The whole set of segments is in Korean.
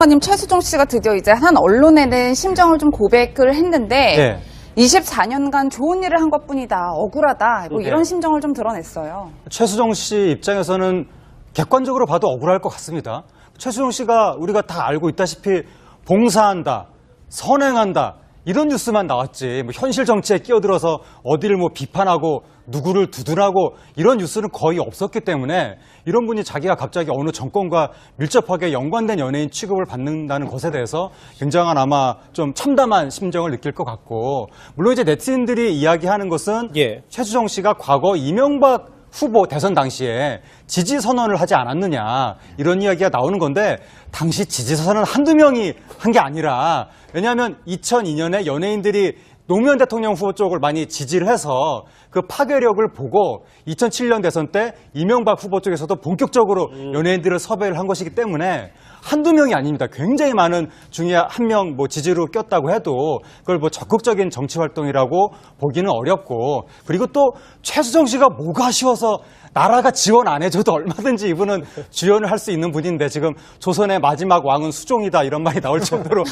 평론가님, 최수종 씨가 드디어 이제 한 언론에는 심정을 좀 고백을 했는데 네. 24년간 좋은 일을 한 것뿐이다, 억울하다, 뭐 이런 네. 심정을 좀 드러냈어요. 최수종 씨 입장에서는 객관적으로 봐도 억울할 것 같습니다. 최수종 씨가 우리가 다 알고 있다시피 봉사한다, 선행한다 이런 뉴스만 나왔지 뭐 현실 정치에 끼어들어서 어디를 뭐 비판하고 누구를 두둔하고 이런 뉴스는 거의 없었기 때문에 이런 분이 자기가 갑자기 어느 정권과 밀접하게 연관된 연예인 취급을 받는다는 것에 대해서 굉장한 아마 좀 참담한 심정을 느낄 것 같고, 물론 이제 네티즌들이 이야기하는 것은 최수종 씨가 과거 이명박 후보 대선 당시에 지지 선언을 하지 않았느냐 이런 이야기가 나오는 건데, 당시 지지 선언은 한두 명이 한 게 아니라, 왜냐하면 2002년에 연예인들이 노무현 대통령 후보 쪽을 많이 지지를 해서 그 파괴력을 보고 2007년 대선 때 이명박 후보 쪽에서도 본격적으로 연예인들을 섭외를 한 것이기 때문에 한두 명이 아닙니다. 굉장히 많은 중에 한 명 뭐 지지로 꼈다고 해도 그걸 뭐 적극적인 정치 활동이라고 보기는 어렵고, 그리고 또 최수정 씨가 뭐가 아쉬워서 나라가 지원 안 해줘도 얼마든지 이분은 주연을 할 수 있는 분인데, 지금 조선의 마지막 왕은 수종이다 이런 말이 나올 정도로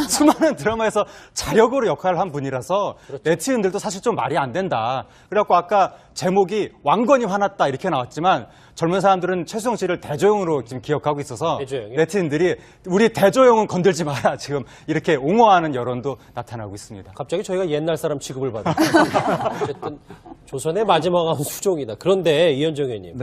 수많은 드라마에서 자력으로 역할을 한 분이라서 네티즌들도 사실 좀 말이 안 된다. 그래갖고 아까 제목이 왕건이 화났다 이렇게 나왔지만 젊은 사람들은 최수정 씨를 대조영으로 지금 기억하고 있어서 네티즌들이 우리 대조영은 건들지 마라 지금 이렇게 옹호하는 여론도 나타나고 있습니다. 갑자기 저희가 옛날 사람 취급을 받는 어쨌든 조선의 마지막 왕은 수종이다. 그런데 이현정 의원님,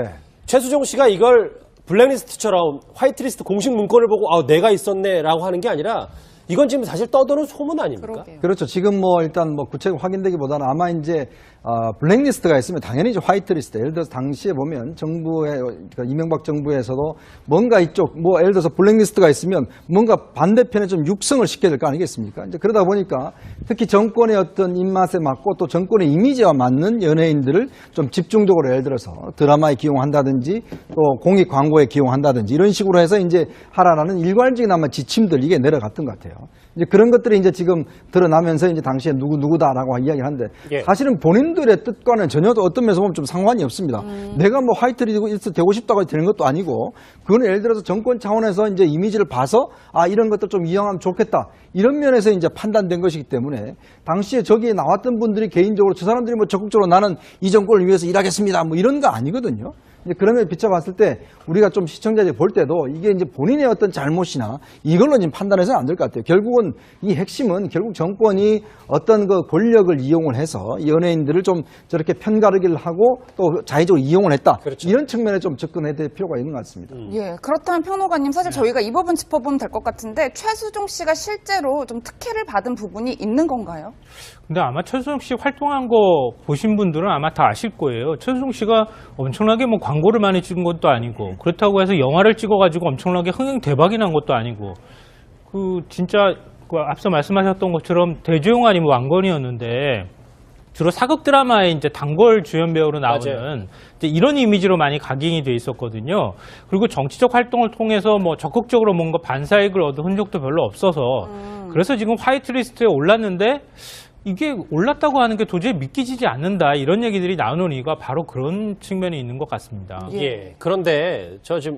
최수종 씨가 이걸 블랙리스트처럼 화이트리스트 공식 문건을 보고 아, 내가 있었네라고 하는 게 아니라 이건 지금 사실 떠도는 소문 아닙니까? 그러게요. 그렇죠. 지금 뭐 일단 뭐 구체적으로 확인되기보다는 아마 이제 블랙리스트가 있으면 당연히 이제 화이트리스트. 예를 들어서 당시에 보면 정부의 그러니까 이명박 정부에서도 뭔가 이쪽 뭐 예를 들어서 블랙리스트가 있으면 뭔가 반대편에 좀 육성을 시켜야 될 거 아니겠습니까? 이제 그러다 보니까 특히 정권의 어떤 입맛에 맞고 또 정권의 이미지와 맞는 연예인들을 좀 집중적으로 예를 들어서 드라마에 기용한다든지 또 공익 광고에 기용한다든지 이런 식으로 해서 이제 하라라는 일괄적인 아마 지침들 이게 내려갔던 것 같아요. 이제 그런 것들이 이제 지금 드러나면서 이제 당시에 누구다라고 이야기를 하는데 사실은 본인들의 뜻과는 전혀 어떤 면에서 보면 좀 상관이 없습니다. 내가 뭐 화이트리스트 되고 싶다고 되는 것도 아니고, 그건 예를 들어서 정권 차원에서 이제 이미지를 봐서 아 이런 것들 좀 이용하면 좋겠다 이런 면에서 이제 판단된 것이기 때문에 당시에 저기에 나왔던 분들이 개인적으로 저 사람들이 뭐 적극적으로 나는 이 정권을 위해서 일하겠습니다 뭐 이런 거 아니거든요. 이제 그런 걸 비춰봤을 때 우리가 좀 시청자들이 볼 때도 이게 이제 본인의 어떤 잘못이나 이걸로 지금 판단해서는 안 될 것 같아요. 결국은 이 핵심은 결국 정권이 어떤 그 권력을 이용을 해서 연예인들을 좀 저렇게 편가르기를 하고 또 자의적으로 이용을 했다. 이런 측면에 좀 접근해야 될 필요가 있는 것 같습니다. 예, 그렇다면 평론가님, 사실 저희가 이 부분 짚어보면 될 것 같은데 최수종 씨가 실제로 좀 특혜를 받은 부분이 있는 건가요? 근데 아마 최수종 씨 활동한 거 보신 분들은 아마 다 아실 거예요. 최수종 씨가 엄청나게 뭐 광고를 많이 찍은 것도 아니고, 그렇다고 해서 영화를 찍어가지고 엄청나게 흥행 대박이 난 것도 아니고, 그 진짜 그 앞서 말씀하셨던 것처럼 대조영 아니면 왕건이었는데 주로 사극 드라마에 이제 단골 주연 배우로 나오는 이제 이런 이미지로 많이 각인이 돼 있었거든요. 그리고 정치적 활동을 통해서 뭐 적극적으로 뭔가 반사익을 얻은 흔적도 별로 없어서 그래서 지금 화이트리스트에 올랐는데 이게 올랐다고 하는 게 도저히 믿기지지 않는다 이런 얘기들이 나오는 이유가 바로 그런 측면이 있는 것 같습니다. 예. 그런데 저 지금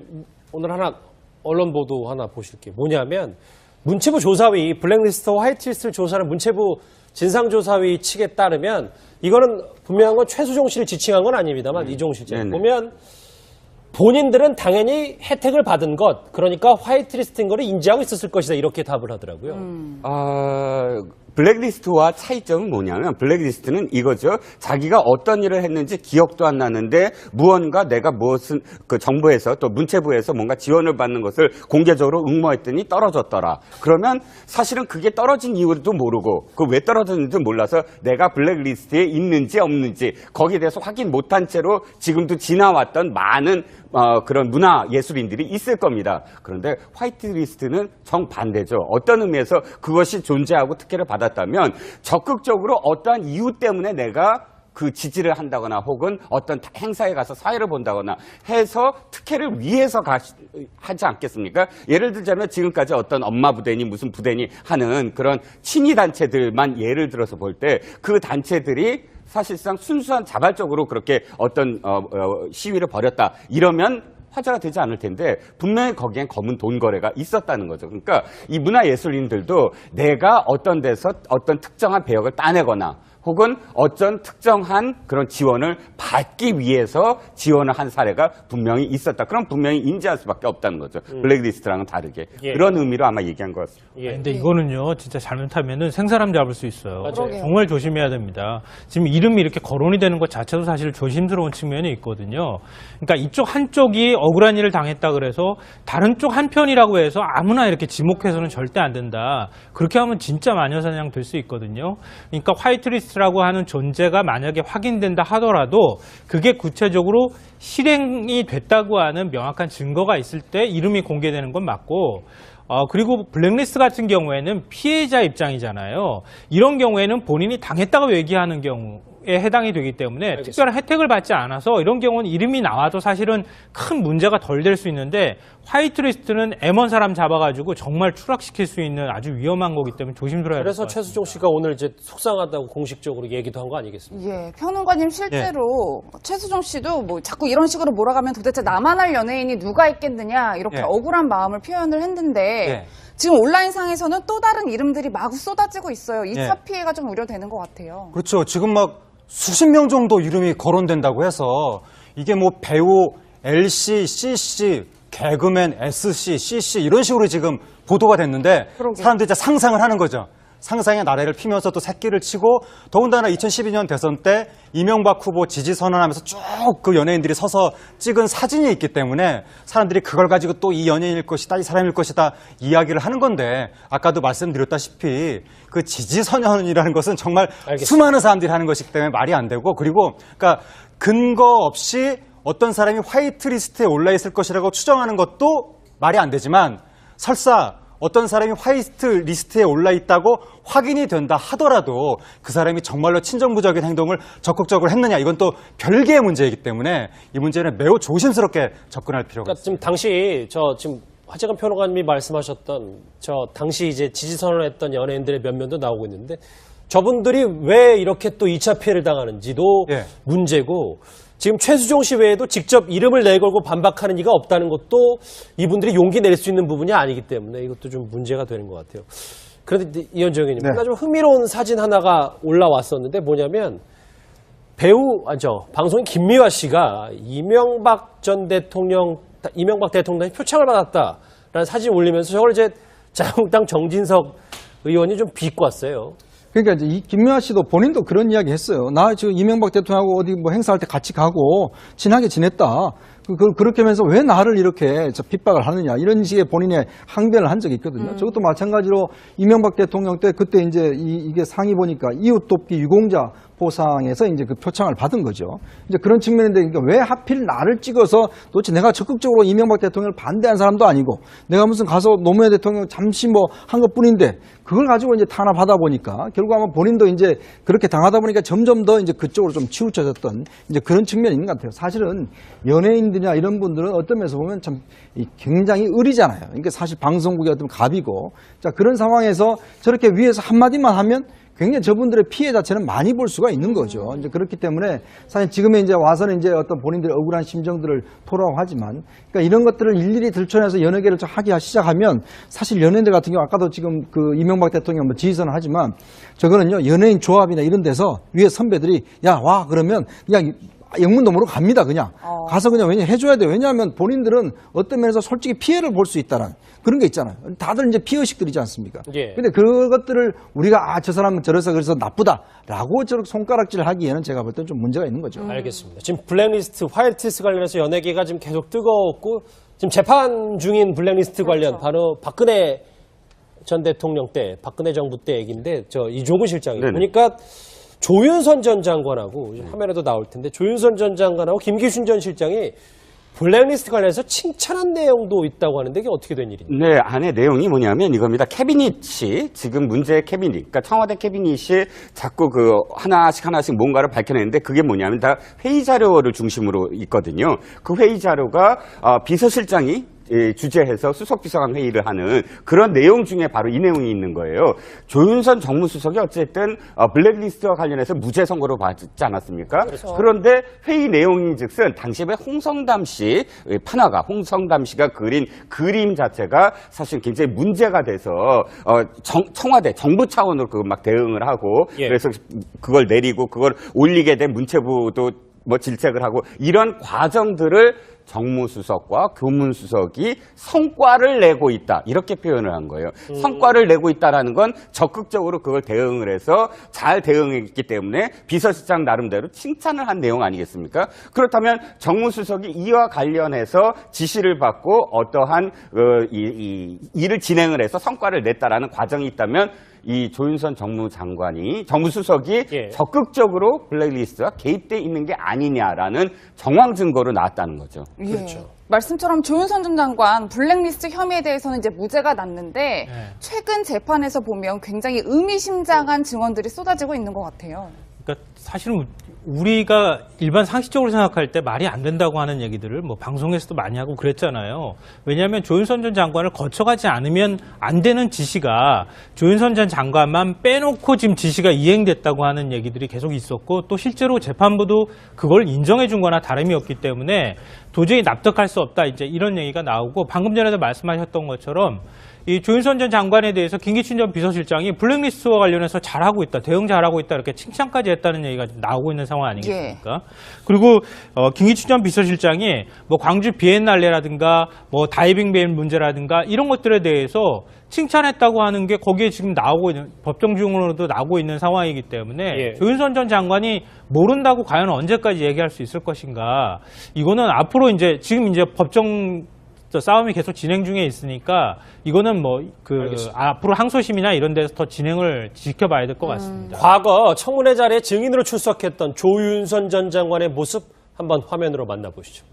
오늘 하나 언론 보도 하나 보실게요. 뭐냐면 문체부 조사위 블랙리스트와 화이트리스트를 조사하는 문체부 진상조사위 측에 따르면 이거는 분명한 건 최수종 씨를 지칭한 건 아닙니다만 이종 실장 보면 본인들은 당연히 혜택을 받은 것, 그러니까 화이트리스트인 거를 인지하고 있었을 것이다 이렇게 답을 하더라고요. 블랙리스트와 차이점은 뭐냐면 블랙리스트는 이거죠. 자기가 어떤 일을 했는지 기억도 안 나는데 무언가 내가 무엇은 그 정부에서 또 문체부에서 뭔가 지원을 받는 것을 공개적으로 응모했더니 떨어졌더라. 그러면 사실은 그게 떨어진 이유도 모르고 그 왜 떨어졌는지 몰라서 내가 블랙리스트에 있는지 없는지 거기에 대해서 확인 못한 채로 지금도 지나왔던 많은 그런 문화 예술인들이 있을 겁니다. 그런데 화이트리스트는 정반대죠. 어떤 의미에서 그것이 존재하고 특혜를 받았다면 적극적으로 어떠한 이유 때문에 내가 그 지지를 한다거나 혹은 어떤 행사에 가서 사회를 본다거나 해서 특혜를 위해서 하지 않겠습니까? 예를 들자면 지금까지 어떤 엄마 부대니 무슨 부대니 하는 그런 친위 단체들만 예를 들어서 볼 때 그 단체들이 사실상 순수한 자발적으로 그렇게 어떤 시위를 벌였다. 이러면 화제가 되지 않을 텐데 분명히 거기엔 검은 돈 거래가 있었다는 거죠. 그러니까 이 문화예술인들도 내가 어떤 데서 어떤 특정한 배역을 따내거나 혹은 어떤 특정한 그런 지원을 받기 위해서 지원을 한 사례가 분명히 있었다. 그럼 분명히 인지할 수밖에 없다는 거죠. 블랙리스트랑은 다르게. 예. 그런 의미로 아마 얘기한 것 같습니다. 예. 근데 이거는요, 진짜 잘못하면은 생사람 잡을 수 있어요. 맞아요. 정말 조심해야 됩니다. 지금 이름이 이렇게 거론이 되는 것 자체도 사실 조심스러운 측면이 있거든요. 그러니까 이쪽 한쪽이 억울한 일을 당했다 그래서 다른 쪽 한편이라고 해서 아무나 이렇게 지목해서는 절대 안 된다. 그렇게 하면 진짜 마녀사냥 될 수 있거든요. 그러니까 화이트리스트라고 하는 존재가 만약에 확인된다 하더라도 그게 구체적으로 실행이 됐다고 하는 명확한 증거가 있을 때 이름이 공개되는 건 맞고, 그리고 블랙리스트 같은 경우에는 피해자 입장이잖아요. 이런 경우에는 본인이 당했다고 얘기하는 경우에 해당이 되기 때문에 알겠습니다. 특별한 혜택을 받지 않아서 이런 경우는 이름이 나와도 사실은 큰 문제가 덜 될 수 있는데, 화이트리스트는 M1 사람 잡아가지고 정말 추락시킬 수 있는 아주 위험한 거기 때문에 조심스러워야 될 것 그래서 같습니다. 최수종 씨가 오늘 이제 속상하다고 공식적으로 얘기도 한 거 아니겠습니까? 예, 평론가님 실제로 최수종 씨도 뭐 자꾸 이런 식으로 몰아가면 도대체 나만 할 연예인이 누가 있겠느냐 이렇게 예. 억울한 마음을 표현을 했는데 예. 지금 온라인상에서는 또 다른 이름들이 마구 쏟아지고 있어요. 2차 예. 피해가 좀 우려되는 것 같아요. 그렇죠. 지금 막 수십 명 정도 이름이 거론된다고 해서 이게 뭐 배우 LC, CC, 개그맨 SC, CC 이런 식으로 지금 보도가 됐는데 그러게요. 사람들이 이제 상상을 하는 거죠. 상상의 나래를 피면서 또 새끼를 치고 더군다나 2012년 대선 때 이명박 후보 지지 선언하면서 쭉 그 연예인들이 서서 찍은 사진이 있기 때문에 사람들이 그걸 가지고 또 이 연예인일 것이다, 이 사람일 것이다 이야기를 하는 건데 아까도 말씀드렸다시피 그 지지 선언이라는 것은 정말 알겠습니다. 수많은 사람들이 하는 것이기 때문에 말이 안 되고 그리고 그러니까 근거 없이 어떤 사람이 화이트리스트에 올라 있을 것이라고 추정하는 것도 말이 안 되지만 설사 어떤 사람이 화이트 리스트에 올라 있다고 확인이 된다 하더라도 그 사람이 정말로 친정부적인 행동을 적극적으로 했느냐 이건 또 별개의 문제이기 때문에 이 문제는 매우 조심스럽게 접근할 필요가 그러니까 지금 당시 지금 화재근 평론가님이 말씀하셨던 당시 이제 지지 선언을 했던 연예인들의 면면도 나오고 있는데 저분들이 왜 이렇게 또 2차 피해를 당하는지도 예. 문제고 지금 최수종 씨 외에도 직접 이름을 내걸고 반박하는 이가 없다는 것도 이분들이 용기 낼 수 있는 부분이 아니기 때문에 이것도 좀 문제가 되는 것 같아요. 그런데 이현정 의원님, 네. 하나 좀 흥미로운 사진 하나가 올라왔었는데 뭐냐면 방송인 김미화 씨가 이명박 대통령의 표창을 받았다라는 사진 올리면서 저걸 이제 자유한국당 정진석 의원이 좀 비꼬 왔어요. 그러니까 이제 이 김미화 씨도 본인도 그런 이야기 했어요. 나 지금 이명박 대통령하고 어디 뭐 행사할 때 같이 가고 친하게 지냈다. 그렇게 하면서 왜 나를 이렇게 핍박을 하느냐. 이런 식의 본인의 항변을 한 적이 있거든요. 저것도 마찬가지로 이명박 대통령 때 그때 이제 이게 상이 보니까 이웃 돕기 유공자 보상에서 이제 그 표창을 받은 거죠. 이제 그런 측면인데 그러니까 왜 하필 나를 찍어서 도대체 내가 적극적으로 이명박 대통령을 반대한 사람도 아니고 내가 무슨 가서 노무현 대통령 잠시 뭐 한 것뿐인데 그걸 가지고 이제 탄압하다 보니까 결국 아마 본인도 이제 그렇게 당하다 보니까 점점 더 이제 그쪽으로 좀 치우쳐졌던 이제 그런 측면이 있는 것 같아요. 사실은 연예인들이나 이런 분들은 어떤 면에서 보면 참 굉장히 의리잖아요. 그러니까 사실 방송국의 어떤 갑이고 자 그런 상황에서 저렇게 위에서 한마디만 하면 굉장히 저분들의 피해 자체는 많이 볼 수가 있는 거죠. 이제 그렇기 때문에 사실 지금에 이제 와서는 이제 어떤 본인들의 억울한 심정들을 토로하고 하지만 그러니까 이런 것들을 일일이 들춰내서 여러 개를 좀 하기 시작하면 사실 연예인들 같은 경우 아까도 지금 그 이명박 대통령 뭐 지지선을 하지만 저거는요 연예인 조합이나 이런 데서 위에 선배들이 야 와 그러면 그냥 영문동으로 갑니다 그냥 가서 그냥 해줘야 돼요. 왜냐하면 본인들은 어떤 면에서 솔직히 피해를 볼 수 있다는 그런 게 있잖아요. 다들 이제 피해의식들이지 않습니까? 예. 근데 그것들을 우리가 저 사람은 저래서 그래서 나쁘다라고 저렇게 손가락질 하기에는 제가 볼 때는 좀 문제가 있는 거죠. 알겠습니다. 지금 블랙리스트, 화이트리스트 관련해서 연예계가 지금 계속 뜨거웠고 지금 재판 중인 블랙리스트 관련 바로 박근혜 전 대통령 때, 박근혜 정부 때 얘기인데 이종우 실장이 네네. 보니까 조윤선 전 장관하고 화면에도 나올 텐데 조윤선 전 장관하고 김기춘 전 실장이 블랙리스트 관련해서 칭찬한 내용도 있다고 하는데 이게 어떻게 된 일입니까? 네, 안에 내용이 뭐냐면 이겁니다. 캐비닛이 지금 문제의 캐비닛, 그러니까 청와대 캐비닛이 자꾸 그 하나씩 뭔가를 밝혀내는데 그게 뭐냐면 다 회의 자료를 중심으로 있거든요. 그 회의 자료가 비서실장이 주재해서 수석비서관 회의를 하는 그런 내용 중에 바로 이 내용이 있는 거예요. 조윤선 정무수석이 어쨌든 블랙리스트와 관련해서 무죄 선고를 받지 않았습니까? 그렇죠. 그런데 회의 내용인즉슨 당시에 홍성담 씨 판화가 홍성담 씨가 그린 그림 자체가 사실 굉장히 문제가 돼서 청와대 정부 차원으로 그거 막 대응을 하고 예. 그래서 그걸 내리고 그걸 올리게 된 문체부도 뭐 질책을 하고 이런 과정들을 정무수석과 교문수석이 성과를 내고 있다 이렇게 표현을 한 거예요. 성과를 내고 있다라는 건 적극적으로 그걸 대응을 해서 잘 대응했기 때문에 비서실장 나름대로 칭찬을 한 내용 아니겠습니까? 그렇다면 정무수석이 이와 관련해서 지시를 받고 어떠한 일을 진행을 해서 성과를 냈다라는 과정이 있다면 이 조윤선 정무수석이 예. 적극적으로 블랙리스트와 개입돼 있는 게 아니냐라는 정황 증거로 나왔다는 거죠. 예. 그렇죠. 말씀처럼 조윤선 전 장관 블랙리스트 혐의에 대해서는 이제 무죄가 났는데 최근 재판에서 보면 굉장히 의미심장한 증언들이 쏟아지고 있는 것 같아요. 그러니까 사실은 우리가 일반 상식적으로 생각할 때 말이 안 된다고 하는 얘기들을 뭐 방송에서도 많이 하고 그랬잖아요. 왜냐하면 조윤선 전 장관을 거쳐가지 않으면 안 되는 지시가 조윤선 전 장관만 빼놓고 지금 지시가 이행됐다고 하는 얘기들이 계속 있었고 또 실제로 재판부도 그걸 인정해 준 거나 다름이 없기 때문에 도저히 납득할 수 없다 이제 이런 얘기가 나오고 방금 전에도 말씀하셨던 것처럼 이 조윤선 전 장관에 대해서 김기춘 전 비서실장이 블랙리스트와 관련해서 잘하고 있다, 대응 잘하고 있다 이렇게 칭찬까지 했다는 얘기가 나오고 있는 상황 아니겠습니까? 그리고 김기춘 전 비서실장이 뭐 광주 비엔날레라든가 뭐 다이빙 밴 문제라든가 이런 것들에 대해서 칭찬했다고 하는 게 거기에 지금 나오고 있는 법정중으로도 나오고 있는 상황이기 때문에 예. 조윤선 전 장관이 모른다고 과연 언제까지 얘기할 수 있을 것인가? 이거는 앞으로 이제 지금 이제 법정 싸움이 계속 진행 중에 있으니까 이거는 뭐 앞으로 항소심이나 이런 데서 더 진행을 지켜봐야 될 것 같습니다. 과거 청문회 자리에 증인으로 출석했던 조윤선 전 장관의 모습 한번 화면으로 만나보시죠.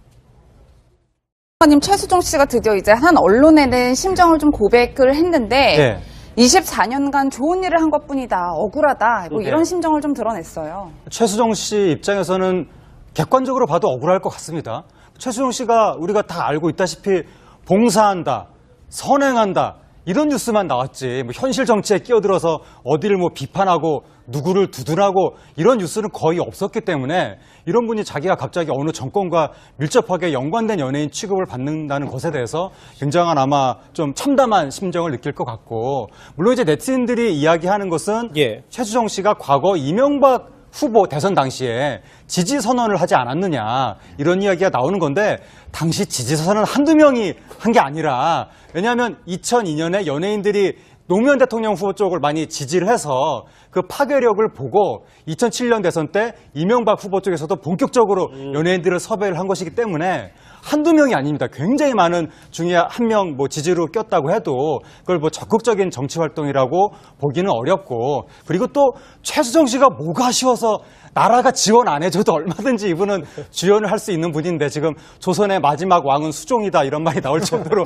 님 최수종 씨가 드디어 이제 한 언론에는 심정을 좀 고백을 했는데 네. 24년간 좋은 일을 한 것뿐이다, 억울하다, 뭐 네. 이런 심정을 좀 드러냈어요. 최수종 씨 입장에서는 객관적으로 봐도 억울할 것 같습니다. 최수종 씨가 우리가 다 알고 있다시피 봉사한다, 선행한다 이런 뉴스만 나왔지 뭐 현실 정치에 끼어들어서 어디를 뭐 비판하고 누구를 두둔하고 이런 뉴스는 거의 없었기 때문에 이런 분이 자기가 갑자기 어느 정권과 밀접하게 연관된 연예인 취급을 받는다는 것에 대해서 굉장한 아마 좀 참담한 심정을 느낄 것 같고 물론 이제 네티즌들이 이야기하는 것은 예. 최수종 씨가 과거 이명박 후보 대선 당시에 지지 선언을 하지 않았느냐 이런 이야기가 나오는 건데 당시 지지 선언은 한두 명이 한 게 아니라 왜냐하면 2002년에 연예인들이 노무현 대통령 후보 쪽을 많이 지지를 해서 그 파괴력을 보고 2007년 대선 때 이명박 후보 쪽에서도 본격적으로 연예인들을 섭외를 한 것이기 때문에 한두 명이 아닙니다. 굉장히 많은 중에 한 명 뭐 지지로 꼈다고 해도 그걸 뭐 적극적인 정치 활동이라고 보기는 어렵고 그리고 또 최수정 씨가 뭐가 아쉬워서 나라가 지원 안 해줘도 얼마든지 이분은 주연을 할 수 있는 분인데 지금 조선의 마지막 왕은 수종이다 이런 말이 나올 정도로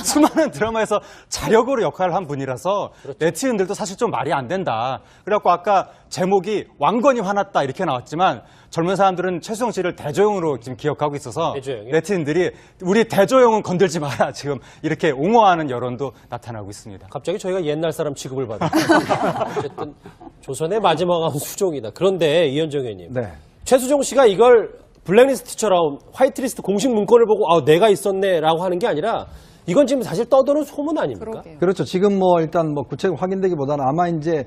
수많은 드라마에서 자력으로 역할을 한 분이라서 네티즌들도 사실 좀 말이 안 된다. 그래갖고 아까 제목이 왕건이 화났다 이렇게 나왔지만 젊은 사람들은 최수정 씨를 대조영으로 지금 기억하고 있어서 대조영이요? 네티즌들이 우리 대조영은 건들지 마라 지금 이렇게 옹호하는 여론도 나타나고 있습니다. 갑자기 저희가 옛날 사람 취급을 받아요. 어쨌든 조선의 마지막 왕은 수종이다. 그런데 이현정 의원님, 네. 최수종 씨가 이걸 블랙리스트처럼 화이트리스트 공식 문건을 보고 아 내가 있었네라고 하는 게 아니라 이건 지금 사실 떠도는 소문 아닙니까? 그러게요. 그렇죠. 지금 뭐 일단 뭐 구체적으로 확인되기보다는 아마 이제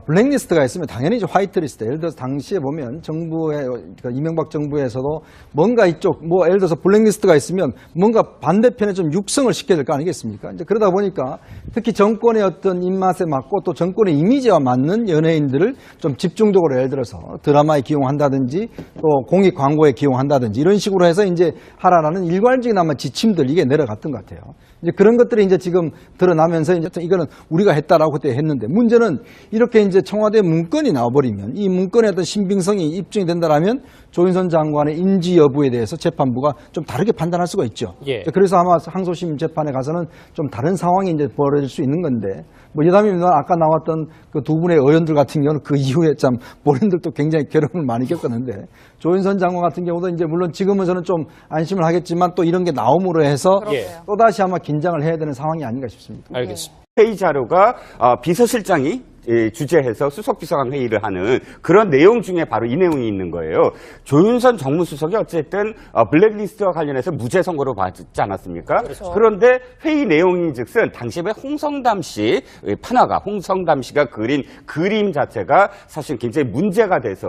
블랙리스트가 있으면 당연히 이제 화이트리스트. 예를 들어서 당시에 보면 정부의 그러니까 이명박 정부에서도 뭔가 이쪽 뭐 예를 들어서 블랙리스트가 있으면 뭔가 반대편에 좀 육성을 시켜야 될 거 아니겠습니까? 이제 그러다 보니까 특히 정권의 어떤 입맛에 맞고 또 정권의 이미지와 맞는 연예인들을 좀 집중적으로 예를 들어서 드라마에 기용한다든지 또 공익 광고에 기용한다든지 이런 식으로 해서 이제 하라라는 일괄적인 아마 지침들 이게 내려갔던 것 같아요. 이제 그런 것들이 이제 지금 드러나면서 이제 이거는 우리가 했다라고 그때 했는데 문제는 이렇게 이제 청와대 문건이 나와버리면 이 문건의 어떤 신빙성이 입증이 된다라면 조윤선 장관의 인지 여부에 대해서 재판부가 좀 다르게 판단할 수가 있죠. 예. 그래서 아마 항소심 재판에 가서는 좀 다른 상황이 이제 벌어질 수 있는 건데 뭐 여담이면 아까 나왔던 그 두 분의 의원들 같은 경우는 그 이후에 참 본인들도 굉장히 괴로움을 많이 겪었는데 조윤선 장관 같은 경우도 이제 물론 지금은 저는 좀 안심을 하겠지만 또 이런 게 나옴으로 해서 예. 또다시 아마 긴장을 해야 되는 상황이 아닌가 싶습니다. 알겠습니다. 회의 자료가 비서실장이 주재해서 수석비서관 회의를 하는 그런 내용 중에 바로 이 내용이 있는 거예요. 조윤선 정무수석이 어쨌든 블랙리스트와 관련해서 무죄 선고를 받지 않았습니까? 그렇죠. 그런데 회의 내용인즉슨 당시에 홍성담 씨 판화가 홍성담 씨가 그린 그림 자체가 사실 굉장히 문제가 돼서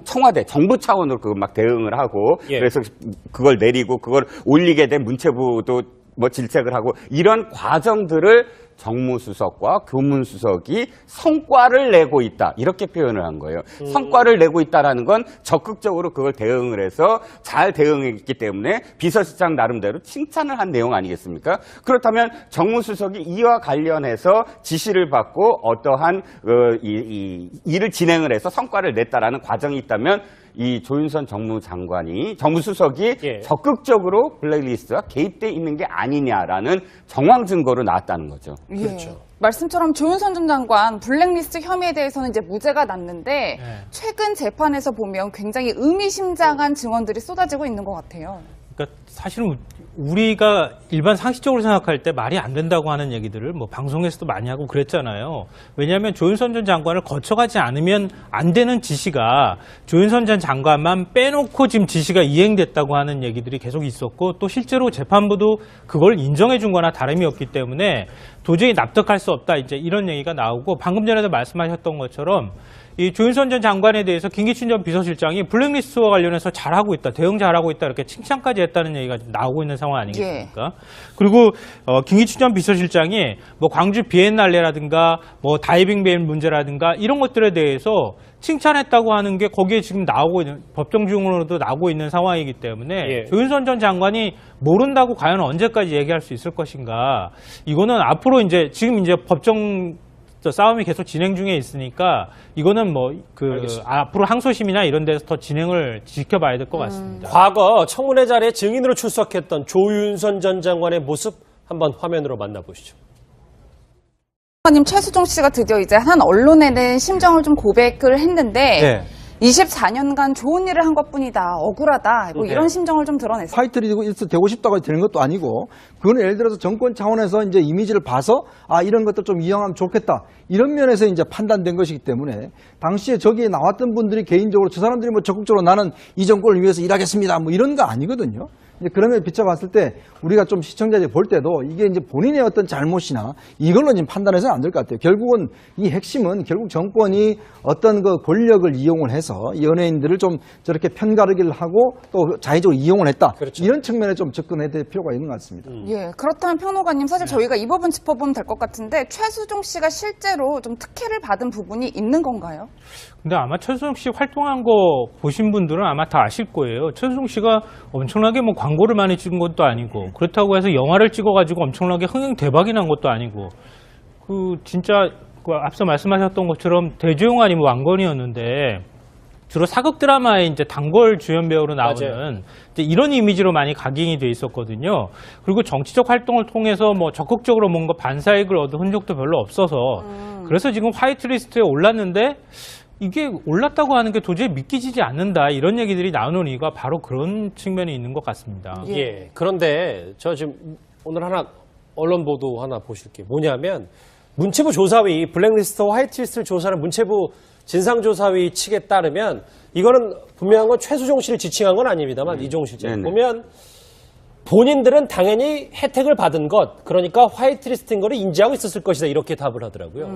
청와대 정부 차원으로 그거 막 대응을 하고 예. 그래서 그걸 내리고 그걸 올리게 된 문체부도 뭐 질책을 하고 이런 과정들을 정무수석과 교문수석이 성과를 내고 있다 이렇게 표현을 한 거예요. 성과를 내고 있다라는 건 적극적으로 그걸 대응을 해서 잘 대응했기 때문에 비서실장 나름대로 칭찬을 한 내용 아니겠습니까? 그렇다면 정무수석이 이와 관련해서 지시를 받고 어떠한 일을 진행을 해서 성과를 냈다라는 과정이 있다면 이 조윤선 정무수석이 예. 적극적으로 블랙리스트와 개입돼 있는 게 아니냐라는 정황 증거로 나왔다는 거죠. 예. 그렇죠. 말씀처럼 조윤선 전 장관 블랙리스트 혐의에 대해서는 이제 무죄가 났는데 최근 재판에서 보면 굉장히 의미심장한 증언들이 쏟아지고 있는 것 같아요. 그러니까 사실은 우리가 일반 상식적으로 생각할 때 말이 안 된다고 하는 얘기들을 뭐 방송에서도 많이 하고 그랬잖아요. 왜냐하면 조윤선 전 장관을 거쳐가지 않으면 안 되는 지시가 조윤선 전 장관만 빼놓고 지금 지시가 이행됐다고 하는 얘기들이 계속 있었고 또 실제로 재판부도 그걸 인정해 준 거나 다름이 없기 때문에 도저히 납득할 수 없다 이제 이런 얘기가 나오고 방금 전에도 말씀하셨던 것처럼 이 조윤선 전 장관에 대해서 김기춘 전 비서실장이 블랙리스트와 관련해서 잘하고 있다, 대응 잘하고 있다 이렇게 칭찬까지 했다는 얘기가 지금 나오고 있는 상황 아니겠습니까? 그리고 김기춘 전 비서실장이 뭐 광주 비엔날레라든가 뭐 다이빙 밴 문제라든가 이런 것들에 대해서 칭찬했다고 하는 게 거기에 지금 나오고 있는 법정 증언으로도 나오고 있는 상황이기 때문에 예. 조윤선 전 장관이 모른다고 과연 언제까지 얘기할 수 있을 것인가? 이거는 앞으로 이제 지금 이제 법정 싸움이 계속 진행 중에 있으니까 이거는 뭐 앞으로 항소심이나 이런 데서 더 진행을 지켜봐야 될 것 같습니다. 과거 청문회 자리에 증인으로 출석했던 조윤선 전 장관의 모습 한번 화면으로 만나보시죠. 님 최수종 씨가 드디어 이제 한 언론에는 심정을 좀 고백을 했는데 네. 24년간 좋은 일을 한 것뿐이다, 억울하다, 뭐 이런 심정을 좀 드러냈어요. 화이트리스트 되고 싶다고 되는 것도 아니고 그건 예를 들어서 정권 차원에서 이제 이미지를 봐서 아 이런 것도 좀 이용하면 좋겠다 이런 면에서 이제 판단된 것이기 때문에 당시에 저기에 나왔던 분들이 개인적으로 저 사람들이 뭐 적극적으로 나는 이 정권을 위해서 일하겠습니다 뭐 이런 거 아니거든요. 이제 그런 걸 비춰봤을 때 우리가 좀 시청자들이 볼 때도 이게 이제 본인의 어떤 잘못이나 이걸로 지금 판단해서는 안 될 것 같아요. 결국은 이 핵심은 결국 정권이 어떤 그 권력을 이용을 해서 연예인들을 좀 저렇게 편가르기를 하고 또 자의적으로 이용을 했다. 그렇죠. 이런 측면에 좀 접근해야 될 필요가 있는 것 같습니다. 예, 그렇다면 평론가님 사실 저희가 이 부분 짚어보면 될 것 같은데 최수종 씨가 실제로 좀 특혜를 받은 부분이 있는 건가요? 근데 아마 최수종 씨 활동한 거 보신 분들은 아마 다 아실 거예요. 최수종 씨가 엄청나게 뭐 광고를 많이 찍은 것도 아니고 그렇다고 해서 영화를 찍어가지고 엄청나게 흥행 대박이 난 것도 아니고 진짜 앞서 말씀하셨던 것처럼 대조영 아니면 왕건이었는데 주로 사극 드라마에 이제 단골 주연 배우로 나오는 이제 이런 이미지로 많이 각인이 돼 있었거든요. 그리고 정치적 활동을 통해서 뭐 적극적으로 뭔가 반사익을 얻은 흔적도 별로 없어서 그래서 지금 화이트리스트에 올랐는데 이게 올랐다고 하는 게 도저히 믿기지지 않는다 이런 얘기들이 나오는 이유가 바로 그런 측면이 있는 것 같습니다. 예. 그런데 저 지금 오늘 하나 언론 보도 하나 보실게요. 뭐냐면 문체부 조사위 블랙리스트와 화이트리스트를 조사하는 문체부 진상조사위 측에 따르면 이거는 분명한 건 최수종 씨를 지칭한 건 아닙니다만 이종우 실장 보면 본인들은 당연히 혜택을 받은 것 그러니까 화이트리스트인 거를 인지하고 있었을 것이다 이렇게 답을 하더라고요.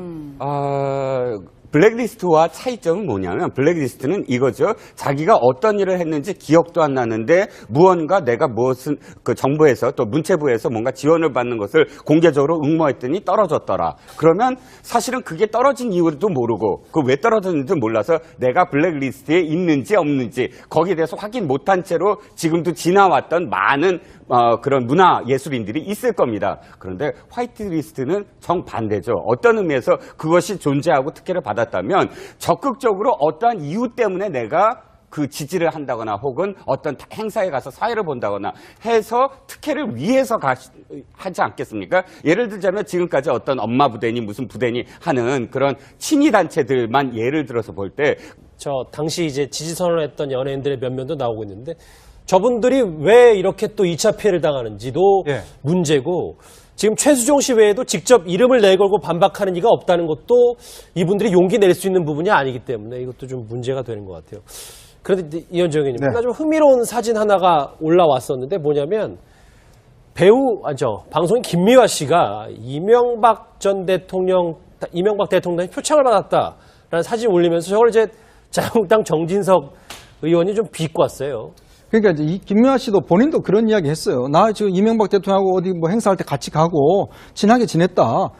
블랙리스트와 차이점은 뭐냐면 블랙리스트는 이거죠. 자기가 어떤 일을 했는지 기억도 안 나는데 무언가 내가 무엇은 그 정부에서 또 문체부에서 뭔가 지원을 받는 것을 공개적으로 응모했더니 떨어졌더라. 그러면 사실은 그게 떨어진 이유도 모르고 그 왜 떨어졌는지 몰라서 내가 블랙리스트에 있는지 없는지 거기에 대해서 확인 못한 채로 지금도 지나왔던 많은 그런 문화 예술인들이 있을 겁니다. 그런데 화이트리스트는 정반대죠. 어떤 의미에서 그것이 존재하고 특혜를 받았다면 적극적으로 어떠한 이유 때문에 내가 그 지지를 한다거나 혹은 어떤 행사에 가서 사회를 본다거나 해서 특혜를 위해서 하지 않겠습니까? 예를 들자면 지금까지 어떤 엄마 부대니 무슨 부대니 하는 그런 친위 단체들만 예를 들어서 볼 때 당시 이제 지지 선언을 했던 연예인들의 면면도 나오고 있는데 저분들이 왜 이렇게 또 2차 피해를 당하는지도 문제고 지금 최수종 씨 외에도 직접 이름을 내걸고 반박하는 이가 없다는 것도 이분들이 용기 낼 수 있는 부분이 아니기 때문에 이것도 좀 문제가 되는 것 같아요. 그런데 이현정 의원님, 하나 좀 흥미로운 사진 하나가 올라왔었는데 뭐냐면 방송인 김미화 씨가 이명박 대통령의 표창을 받았다라는 사진 올리면서 저걸 이제 자유한국당 정진석 의원이 좀 비꼬 왔어요. 그러니까 이제 이 김미화 씨도 본인도 그런 이야기 했어요. 나 지금 이명박 대통령하고 어디 뭐 행사할 때 같이 가고 친하게 지냈다.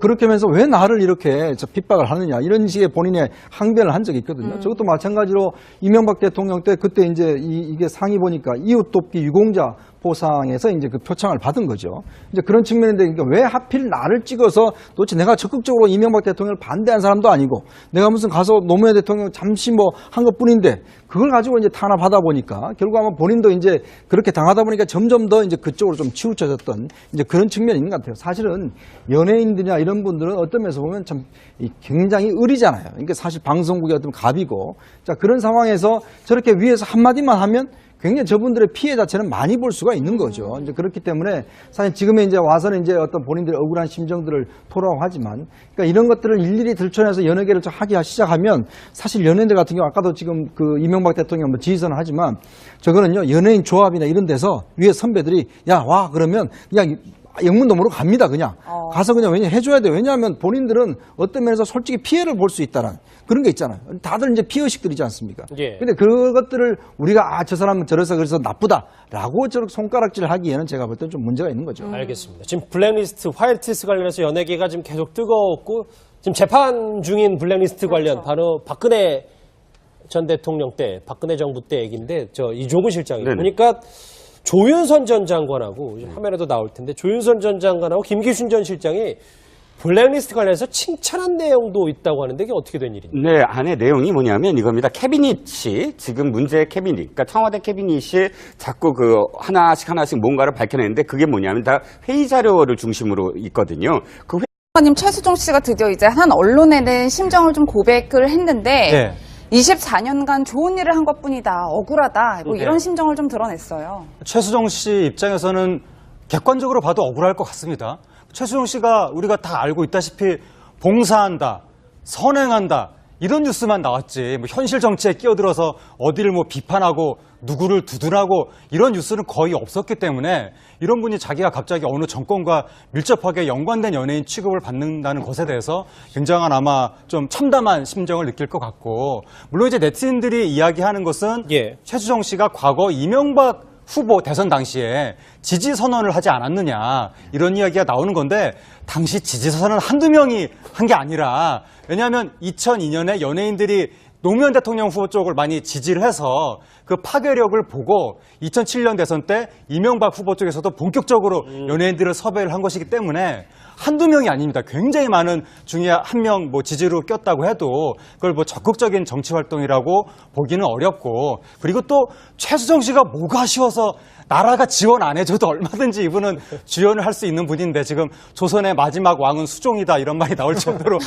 그렇게 하면서 왜 나를 이렇게 핍박을 하느냐. 이런 식의 본인의 항변을 한 적이 있거든요. 저것도 마찬가지로 이명박 대통령 때 그때 이제 이게 상이 보니까 이웃 돕기 유공자 보상에서 이제 그 표창을 받은 거죠. 이제 그런 측면인데 그러니까 왜 하필 나를 찍어서 도대체 내가 적극적으로 이명박 대통령을 반대한 사람도 아니고 내가 무슨 가서 노무현 대통령 잠시 뭐 한 것뿐인데 그걸 가지고 이제 탄압하다 보니까 결국 아마 본인도 이제 그렇게 당하다 보니까 점점 더 이제 그쪽으로 좀 치우쳐졌던 이제 그런 측면이 있는 것 같아요. 사실은 연예인들이나 이런 분들은 어떤 면에서 보면 참 굉장히 의리잖아요. 그러니까 사실 방송국의 어떤 갑이고 자 그런 상황에서 저렇게 위에서 한마디만 하면 굉장히 저분들의 피해 자체는 많이 볼 수가 있는 거죠. 이제 그렇기 때문에 사실 지금에 이제 와서는 이제 어떤 본인들의 억울한 심정들을 토로하고 하지만 그러니까 이런 것들을 일일이 들춰내서 여러 개를 좀 하기 시작하면 사실 연예인들 같은 경우 아까도 지금 그 이명박 대통령 뭐 지지선을 하지만 저거는요 연예인 조합이나 이런 데서 위에 선배들이 야 와 그러면 그냥 영문도 모르고 갑니다 그냥 가서 그냥 해줘야 돼요. 왜냐하면 본인들은 어떤 면에서 솔직히 피해를 볼 수 있다는 그런 게 있잖아요. 다들 이제 피해의식들이지 않습니까? 근데 그것들을 우리가 저 사람은 저래서 그래서 나쁘다라고 저렇게 손가락질을 하기에는 제가 볼 때는 좀 문제가 있는 거죠. 알겠습니다. 지금 블랙리스트, 화이트리스트 관련해서 연예계가 지금 계속 뜨거웠고 지금 재판 중인 블랙리스트 관련 바로 박근혜 전 대통령 때, 박근혜 정부 때 얘기인데 이종훈 실장이 보니까 조윤선 전 장관하고 화면에도 나올 텐데 조윤선 전 장관하고 김기춘 전 실장이 블랙리스트 관련해서 칭찬한 내용도 있다고 하는데 이게 어떻게 된 일입니까? 네, 안에 내용이 뭐냐면 이겁니다. 캐비닛이 지금 문제의 캐비닛, 그러니까 청와대 캐비닛이 자꾸 그 하나씩 뭔가를 밝혀내는데 그게 뭐냐면 다 회의 자료를 중심으로 있거든요. 그 님 최수종 씨가 드디어 이제 한 언론에는 심정을 좀 고백을 했는데 24년간 좋은 일을 한 것뿐이다. 억울하다. 뭐 이런 심정을 좀 드러냈어요. 최수종 씨 입장에서는 객관적으로 봐도 억울할 것 같습니다. 최수종 씨가 우리가 다 알고 있다시피 봉사한다, 선행한다 이런 뉴스만 나왔지 뭐 현실 정치에 끼어들어서 어디를 뭐 비판하고 누구를 두둔하고 이런 뉴스는 거의 없었기 때문에 이런 분이 자기가 갑자기 어느 정권과 밀접하게 연관된 연예인 취급을 받는다는 것에 대해서 굉장한 아마 좀 참담한 심정을 느낄 것 같고 물론 이제 네티즌들이 이야기하는 것은 최수종 씨가 과거 이명박 후보 대선 당시에 지지 선언을 하지 않았느냐 이런 이야기가 나오는 건데 당시 지지 선언은 한두 명이 한 게 아니라 왜냐하면 2002년에 연예인들이 노무현 대통령 후보 쪽을 많이 지지를 해서 그 파괴력을 보고 2007년 대선 때 이명박 후보 쪽에서도 본격적으로 연예인들을 섭외를 한 것이기 때문에 한두 명이 아닙니다. 굉장히 많은 중에 한 명 뭐 지지로 꼈다고 해도 그걸 뭐 적극적인 정치 활동이라고 보기는 어렵고 그리고 또 최수정 씨가 뭐가 아쉬워서 나라가 지원 안 해줘도 얼마든지 이분은 주연을 할 수 있는 분인데 지금 조선의 마지막 왕은 수종이다 이런 말이 나올 정도로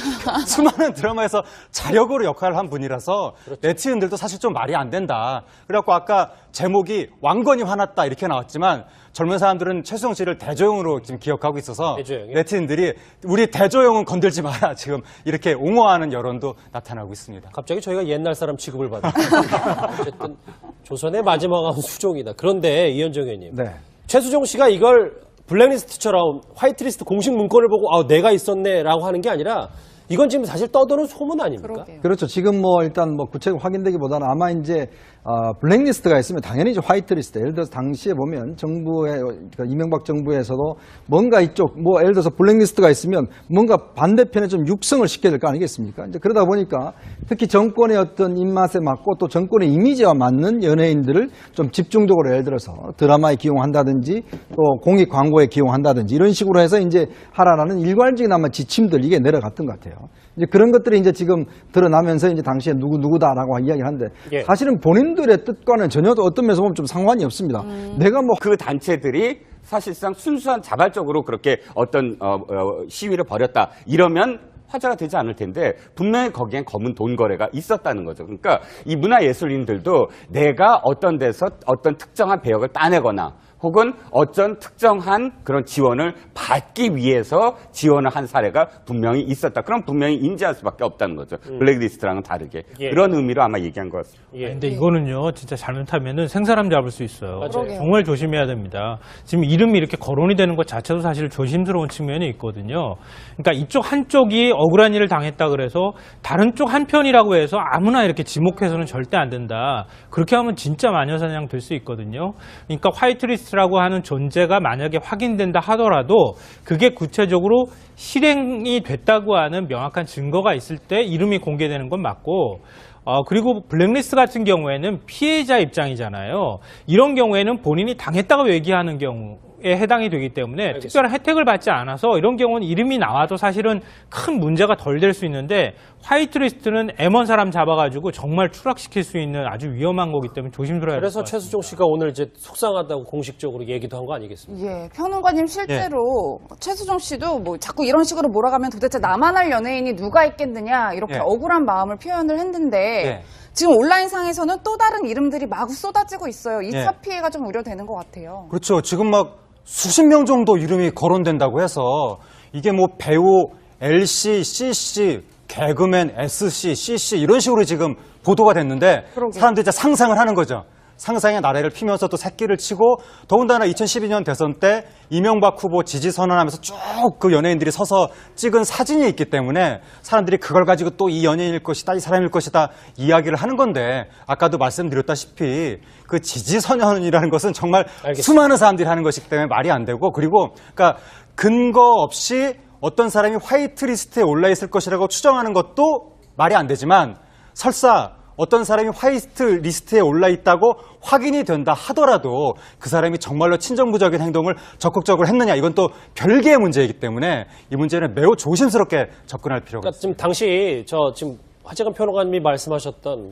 수많은 드라마에서 자력으로 역할을 한 분이라서 네티즌들도 사실 좀 말이 안 된다. 그래갖고 아까 제목이 왕건이 화났다 이렇게 나왔지만 젊은 사람들은 최수정 씨를 대조영으로 지금 기억하고 있어서 네티즌들이 우리 대조영은 건들지 마라 지금 이렇게 옹호하는 여론도 나타나고 있습니다. 갑자기 저희가 옛날 사람 취급을 받는 어쨌든 조선의 마지막 왕은 수종이다. 그런데 이현정 의원님 최수종 씨가 이걸 블랙리스트처럼 화이트리스트 공식 문건을 보고 내가 있었네라고 하는 게 아니라 이건 지금 사실 떠도는 소문 아닙니까? 그러게요. 그렇죠. 지금 뭐 일단 뭐 구체적으로 확인되기보다는 아마 이제 블랙리스트가 있으면 당연히 이제 화이트리스트. 예를 들어서 당시에 보면 정부의 그러니까 이명박 정부에서도 뭔가 이쪽 뭐 예를 들어서 블랙리스트가 있으면 뭔가 반대편에 좀 육성을 시켜야 될 거 아니겠습니까? 이제 그러다 보니까 특히 정권의 어떤 입맛에 맞고 또 정권의 이미지와 맞는 연예인들을 좀 집중적으로 예를 들어서 드라마에 기용한다든지 또 공익 광고에 기용한다든지 이런 식으로 해서 이제 하라라는 일괄적인 아마 지침들 이게 내려갔던 것 같아요. 이제 그런 것들이 이제 지금 드러나면서 이제 당시에 누구다라고 이야기를 하는데 예. 사실은 본인들의 뜻과는 전혀 어떤 면에서 보면 좀 상관이 없습니다. 내가 뭐 그 단체들이 사실상 순수한 자발적으로 그렇게 어떤 시위를 벌였다 이러면 화제가 되지 않을 텐데 분명히 거기엔 검은 돈 거래가 있었다는 거죠. 그러니까 이 문화예술인들도 내가 어떤 데서 어떤 특정한 배역을 따내거나 혹은 어떤 특정한 그런 지원을 받기 위해서 지원을 한 사례가 분명히 있었다. 그럼 분명히 인지할 수밖에 없다는 거죠. 블랙리스트랑은 다르게. 예. 그런 의미로 아마 얘기한 것 같습니다. 예. 근데 이거는요, 진짜 잘못하면은 생사람 잡을 수 있어요. 맞아요. 정말 조심해야 됩니다. 지금 이름이 이렇게 거론이 되는 것 자체도 사실 조심스러운 측면이 있거든요. 그러니까 이쪽 한쪽이 억울한 일을 당했다 그래서 다른 쪽 한편이라고 해서 아무나 이렇게 지목해서는 절대 안 된다. 그렇게 하면 진짜 마녀사냥 될 수 있거든요. 그러니까 화이트리스트라고 하는 존재가 만약에 확인된다 하더라도 그게 구체적으로 실행이 됐다고 하는 명확한 증거가 있을 때 이름이 공개되는 건 맞고 그리고 블랙리스트 같은 경우에는 피해자 입장이잖아요. 이런 경우에는 본인이 당했다고 얘기하는 경우에 해당이 되기 때문에 알겠습니다. 특별한 혜택을 받지 않아서 이런 경우는 이름이 나와도 사실은 큰 문제가 덜 될 수 있는데 화이트리스트는 M1 사람 잡아가지고 정말 추락시킬 수 있는 아주 위험한 거기 때문에 조심스러워야 될 것 그래서 같습니다. 최수종 씨가 오늘 이제 속상하다고 공식적으로 얘기도 한 거 아니겠습니까? 예, 평론가님 실제로 최수종 씨도 뭐 자꾸 이런 식으로 몰아가면 도대체 나만 할 연예인이 누가 있겠느냐 이렇게 예. 억울한 마음을 표현을 했는데 예. 지금 온라인상에서는 또 다른 이름들이 마구 쏟아지고 있어요. 2차 예. 피해가 좀 우려되는 것 같아요. 그렇죠. 지금 막 수십 명 정도 이름이 거론된다고 해서 이게 뭐 배우 LC, CC, 개그맨 SC, CC 이런 식으로 지금 보도가 됐는데 그러게요. 사람들이 이제 상상을 하는 거죠. 상상의 나래를 피면서 또 새끼를 치고 더군다나 2012년 대선 때 이명박 후보 지지 선언하면서 쭉 그 연예인들이 서서 찍은 사진이 있기 때문에 사람들이 그걸 가지고 또 이 연예인일 것이다, 이 사람일 것이다 이야기를 하는 건데 아까도 말씀드렸다시피 그 지지 선언이라는 것은 정말 알겠습니다. 수많은 사람들이 하는 것이기 때문에 말이 안 되고 그리고 그러니까 근거 없이 어떤 사람이 화이트리스트에 올라 있을 것이라고 추정하는 것도 말이 안 되지만 설사 어떤 사람이 화이트 리스트에 올라 있다고 확인이 된다 하더라도 그 사람이 정말로 친정부적인 행동을 적극적으로 했느냐 이건 또 별개의 문제이기 때문에 이 문제는 매우 조심스럽게 접근할 필요가 그러니까 있습니다. 지금 당시 지금 하재근 평론가님이 말씀하셨던